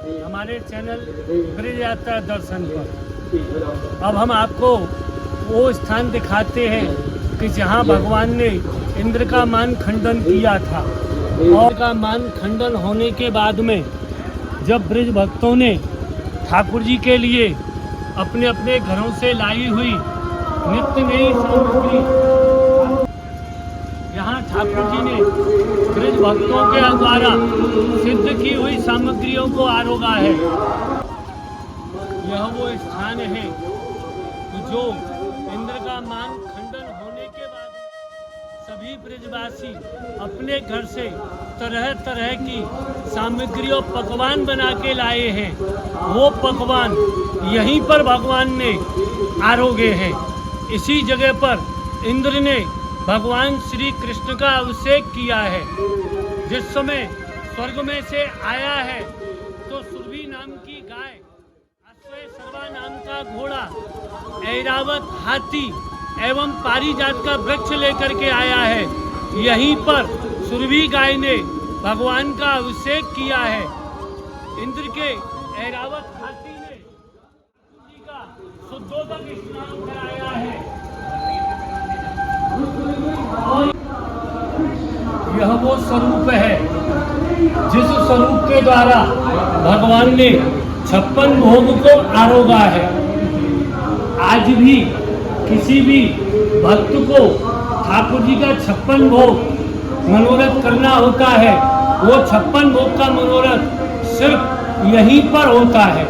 हमारे चैनल ब्रज यात्रा दर्शन पर। अब हम आपको वो स्थान दिखाते हैं कि जहाँ भगवान ने इंद्र का मान खंडन किया था, और का मान खंडन होने के बाद में जब ब्रज भक्तों ने ठाकुर जी के लिए अपने अपने घरों से लाई हुई नित्य नई सामग्री यहाँ ठाकुर जी ने ब्रज भक्तों के द्वारा सिद्ध की हुई सामग्रियों को आरोगा है। यह वो स्थान है जो इंद्र का मान खंडन होने के बाद सभी ब्रजवासी अपने घर से तरह तरह की सामग्री और पकवान बना के लाए हैं। वो पकवान यहीं पर भगवान ने आरोगे हैं। इसी जगह पर इंद्र ने भगवान श्री कृष्ण का अभिषेक किया है। जिस समय स्वर्ग में से आया है तो सुरभि नाम की गाय, अश्वय सर्वा नाम का घोड़ा, ऐरावत हाथी एवं पारिजात का वृक्ष लेकर के आया है। यहीं पर सुरभि गाय ने भगवान का अभिषेक किया है। इंद्र के ऐरावत हाथी ने जी का शुद्धोदक स्नान कराया है। और यह वो स्वरूप है जिस स्वरूप के द्वारा भगवान ने 56 भोग को आरोगा है। आज भी किसी भी भक्त को ठाकुर जी का 56 भोग मनोरथ करना होता है, वो 56 भोग का मनोरथ सिर्फ यहीं पर होता है।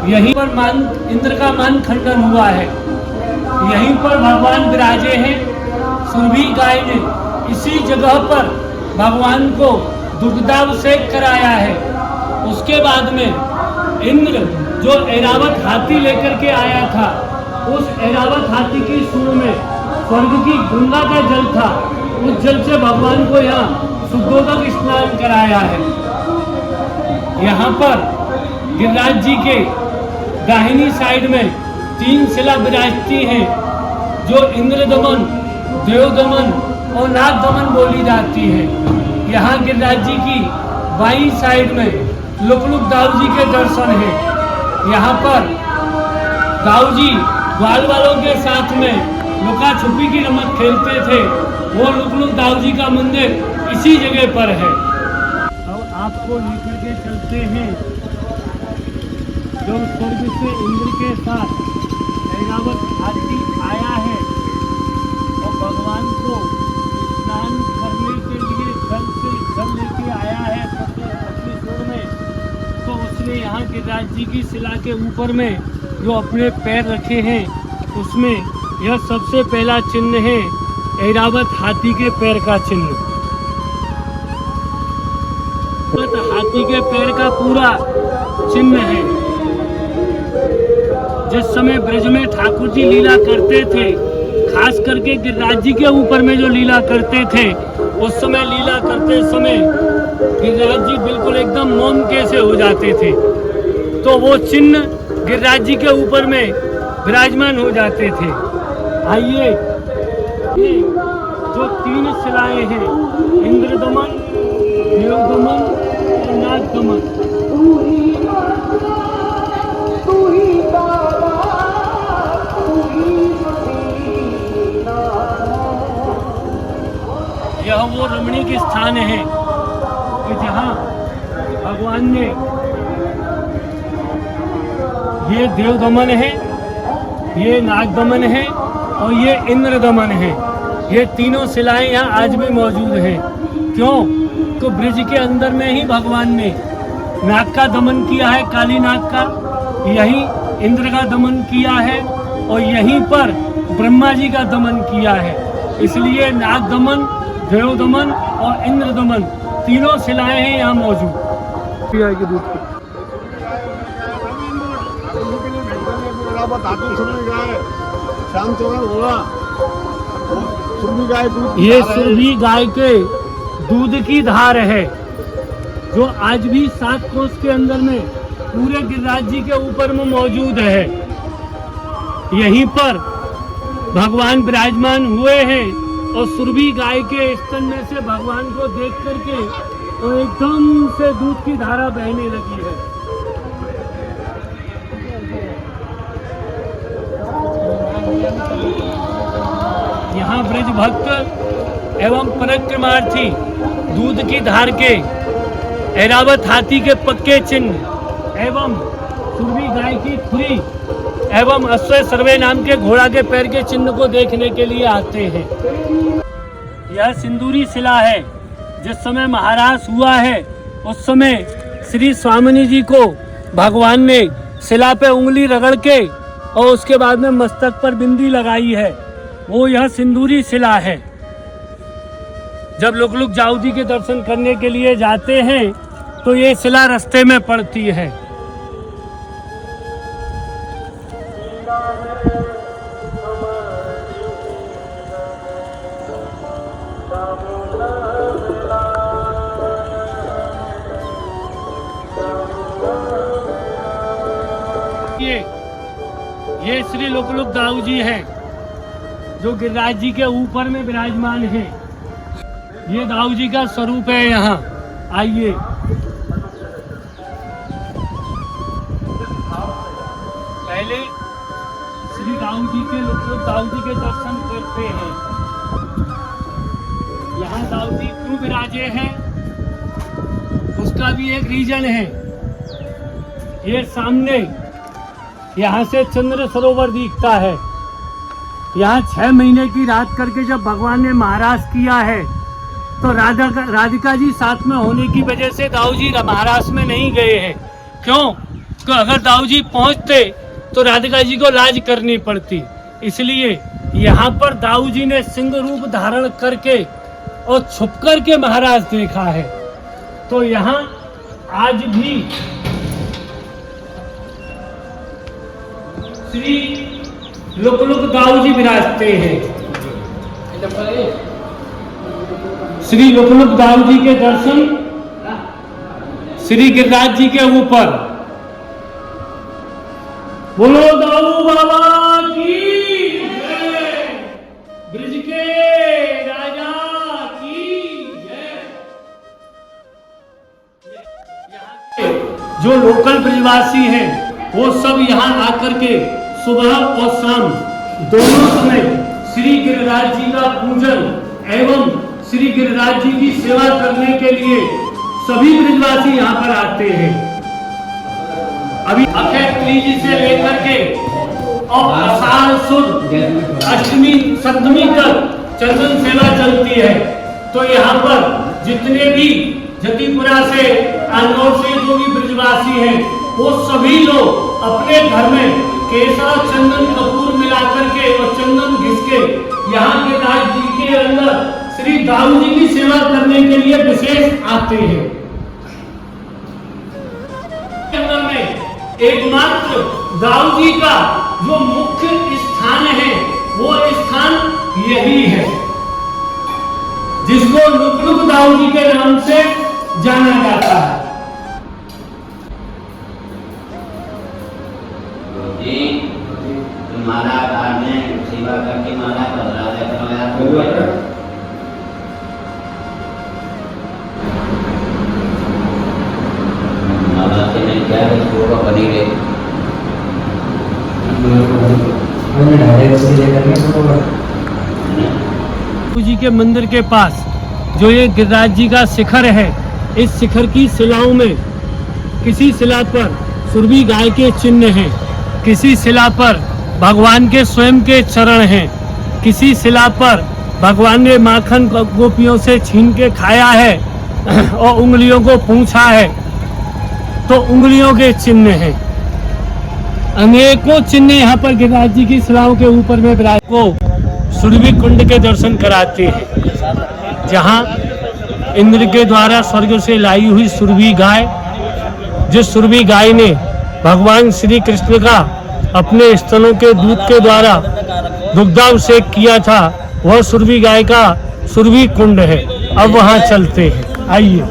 यहीं पर इंद्र का मान खंडन हुआ है। यहीं पर भगवान विराजे हैं। सुरभि गाय ने इसी जगह पर भगवान को दुग्धाभिषेक कराया है। उसके बाद में इंद्र जो ऐरावत हाथी लेकर के आया था, उस ऐरावत हाथी की सूंड में स्वर्ग की गंगा का जल था। उस जल से भगवान को यहाँ शुद्धोदक स्नान कराया है। यहाँ पर गिरिराज जी के दाहिनी साइड में 3 शिला विराजती हैं, जो इंद्र दमन, देव दमन और नाग दमन बोली जाती है। यहाँ गिरिराज जी की बाईं साइड में लुक दाऊ जी के दर्शन हैं। यहाँ पर दाऊ जी ग्वाल वालों के साथ में लुका छुपी की रमत खेलते थे। वो लुक दाऊ जी का मंदिर इसी जगह पर है। और आपको लेकर के चलते हैं जो स्वर्ग से इंद्र के साथ ऐरावत हाथी आया है और भगवान को स्नान करने के लिए जल से जल लेके आया है अपनी सूंड में। तो उसने यहाँ गिरिराज जी की शिला के ऊपर में जो अपने पैर रखे हैं, उसमें यह सबसे पहला चिन्ह है ऐरावत हाथी के पैर का चिन्ह। हाथी के पैर का पूरा चिन्ह है। जिस समय ब्रज में ठाकुर जी लीला करते थे, खास करके गिरिराज जी के ऊपर में जो लीला करते थे, उस समय लीला करते समय गिरिराज जी बिल्कुल एकदम मौन कैसे हो जाते थे। तो वो चिन्ह गिरिराज जी के ऊपर में विराजमान हो जाते थे। आइए, ये जो 3 शिलाएं हैं, इंद्र दमन, देव दमन और नाग दमन, यह वो रमणीक स्थान है कि जहाँ भगवान ने ये देव दमन है, ये नाग दमन है और ये इंद्र दमन है। ये तीनों शिलाएं यहाँ आज भी मौजूद हैं। क्यों? तो ब्रज के अंदर में ही भगवान ने नाग का दमन किया है, काली नाग का, यहीं इंद्र का दमन किया है और यहीं पर ब्रह्मा जी का दमन किया है। इसलिए नाग दमन, देव दमन और इंद्र दमन तीनों शिलाएं हैं यहाँ मौजूद। ये सुरभि गाय के दूध की धार है, जो आज भी 7 कोस के अंदर में पूरे गिरिराज जी के ऊपर में मौजूद है। यहीं पर भगवान विराजमान हुए हैं और सुरभि गाय के स्तन में से भगवान को देख करके और एकदम से दूध की धारा बहने लगी है। यहाँ ब्रज भक्त एवं परिक्रमार्थी दूध की धार के, ऐरावत हाथी के पक्के चिन्ह एवं सुरभि गाय की खुरी एवं अश्व सर्वे नाम के घोड़ा के पैर के चिन्ह को देखने के लिए आते हैं। यह सिंदूरी शिला है। जिस समय महाराज हुआ है उस समय श्री स्वामिनी जी को भगवान ने शिला पे उंगली रगड़ के और उसके बाद में मस्तक पर बिंदी लगाई है, वो यह सिंदूरी शिला है। जब लोग जाऊदी के दर्शन करने के लिए जाते हैं तो ये शिला रास्ते में पड़ती है। ये श्री लोकलुक दाऊ जी हैं जो गिरिराज जी के ऊपर में विराजमान हैं। ये दाऊ जी का स्वरूप है। यहाँ आइए। पहले श्री दाऊ जी के लोकलुक दाऊ जी के दर्शन करते हैं। यहाँ दाऊ जी क्यों विराजे हैं उसका भी एक रीजन है। ये सामने यहाँ से चंद्र सरोवर दिखता है। यहाँ 6 महीने की रात करके जब भगवान ने महाराज किया है तो राधिका जी साथ में होने की वजह से दाऊ जी महाराज में नहीं गए हैं। क्यों? तो अगर दाऊ जी पहुँचते तो राधिका जी को लाज करनी पड़ती। इसलिए यहाँ पर दाऊ जी ने सिंह रूप धारण करके और छुप कर के महाराज देखा है। तो यहाँ आज भी श्री लोकलुक दाऊ जी विराजते हैं। श्री लोकलुक दाऊ जी के दर्शन श्री गिरिराज जी के ऊपर। बोलो दाऊ बाबा की जय, ब्रिज के राजा की जय। जो लोकल ब्रिजवासी हैं वो सब यहाँ आकर के सुबह और शाम दोनों समय श्री गिरिराज जी का पूजन एवं श्री गिरिराज जी की सेवा करने के लिए सभी ब्रिजवासी यहाँ पर आते हैं। अभी अक्षय तीज से लेकर के और आषाढ़ सुद अष्टमी सप्तमी तक चंदन सेवा चलती है। तो यहाँ पर जितने भी जतिपुरा से अनौर से जो भी ब्रिजवासी हैं वो सभी लोग अपने घर में केसर चंदन कपूर मिलाकर के और चंदन घिस के यहाँ के राज जी के अंदर श्री दाऊ जी की सेवा करने के लिए विशेष आते हैं। अंदर में एकमात्र दाऊ जी का जो मुख्य स्थान है वो स्थान यही है जिसको लुकलुक दाऊ जी के नाम से जाना जाता है। माला काटने सेवा करके माला बदला माला से नहीं क्या है इसको बनी रहे जी के मंदिर के पास जो ये गिरिराज जी का शिखर है, इस शिखर की शिलाओं में किसी शिला पर सुरभि गाय के चिन्ह हैं, किसी शिला पर भगवान के स्वयं के चरण हैं, किसी शिला पर भगवान ने माखन गोपियों से छीन के खाया है और उंगलियों को पूंछा है तो उंगलियों के चिन्ह हैं। अनेकों चिन्ह यहाँ पर गिरिराज जी की शिलाओं के ऊपर में विराज को सुरभि कुंड के दर्शन कराते हैं, जहाँ इंद्र के द्वारा स्वर्ग से लाई हुई सुरभि गाय, जिस सुरभि गाय ने भगवान श्री कृष्ण का अपने स्तनों के दूध के द्वारा दुग्धाभिषेक किया था, वह सुरभि गाय का सुरभि कुंड है। अब वहाँ चलते हैं, आइए।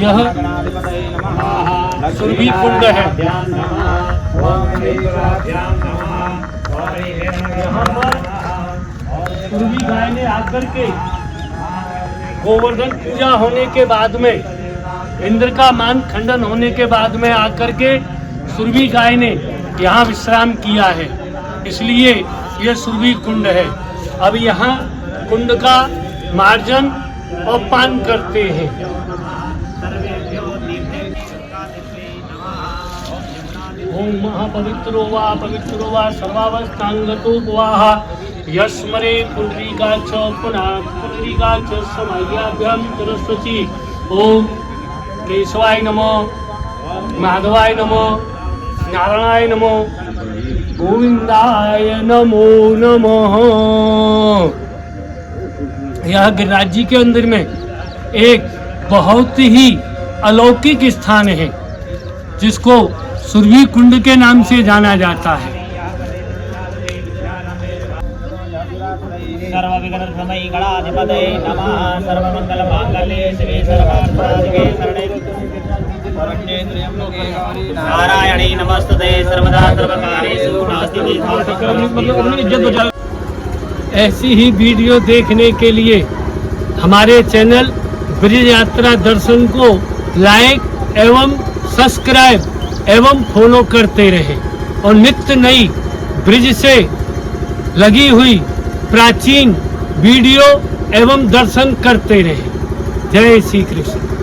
यह सुरभि कुंड है। यहाँ पर सुरभि गाय ने आकर के गोवर्धन पूजा होने के बाद में, इंद्र का मान खंडन होने के बाद में आकर के सुरभि गाय ने यहाँ विश्राम किया है, इसलिए यह सुरभि कुंड है। अब यहाँ कुंड का मार्जन और पान करते हैं। ओम महापवित्रो वा सर्वावस्थांगतो वाह यस्मरे पुंडरीकाक्ष पुनः पुंडरीकाक्ष समायाभ्याम सरस्वती। ओम केशवाय नमः, माधवाय नमः, नारायणाय नमः, गोविंदाय नमो नमः। यह गिरिराज जी के अंदर में एक बहुत ही अलौकिक स्थान है, जिसको सुरभि कुंड के नाम से जाना जाता है। सर्वविघ्नप्रमयी गणाधिपतये नमः। सर्वमंगलमांगल्ये शिवे सर्वार्थसाधिके शरणे नारायणी नमस्तुते सर्वदा सर्वकार्येषु नास्ति दोषः। ऐसी ही वीडियो देखने के लिए हमारे चैनल ब्रिज यात्रा दर्शन को लाइक एवं सब्सक्राइब एवं फॉलो करते रहें और नित्य नई ब्रिज से लगी हुई प्राचीन वीडियो एवं दर्शन करते रहें। जय श्री कृष्ण।